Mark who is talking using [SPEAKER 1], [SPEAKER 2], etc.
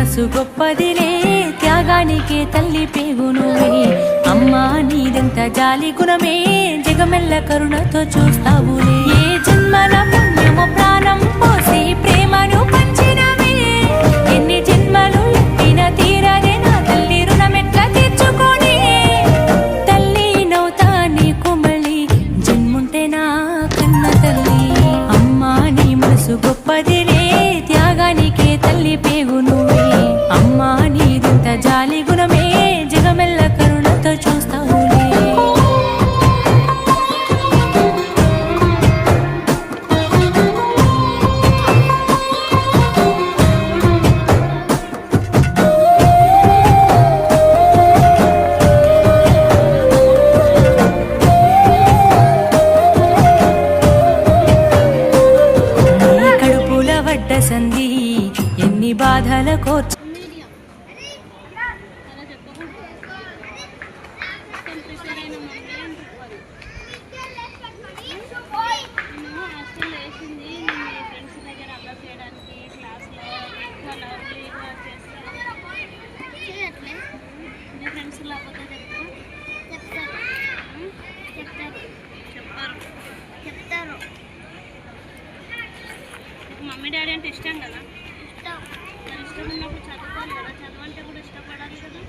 [SPEAKER 1] మనసు గొప్పదిలే త్యాగానికే తల్లి పేగు నువ్వే అమ్మా నీదెంత జాలి గుణమే జగమెల్ల కరుణతో చూస్తావులే ఏ జన్మల పుణ్యము ప్రాణం పోసి ప్రేమను పంచినవే ఎన్ని జన్మలు ఎత్తిన తీరదే నా తల్లి రుణమెట్లా తీర్చుకోనే తల్లి నవ్వుతా నీకు మళ్ళీ జన్ముంటే నా కన్న తల్లి అమ్మా నీ మనసు గొప్పదిలే త్యాగానికే తల్లి పేగు నువ్వే అమ్మా నీదెంత జాలి గుణమే జగమెల్ల కరుణతో చూస్తావులే నీ కడుపుల వడ్డ సంధి ఎన్ని బాధల కోర్చ
[SPEAKER 2] మమ్మీ డాడీ అంటే ఇష్టం కదా, ఇష్టం ఉన్నప్పుడు చదువుకోవాలి కదా, చదవంటే కూడా ఇష్టపడాలి కదా.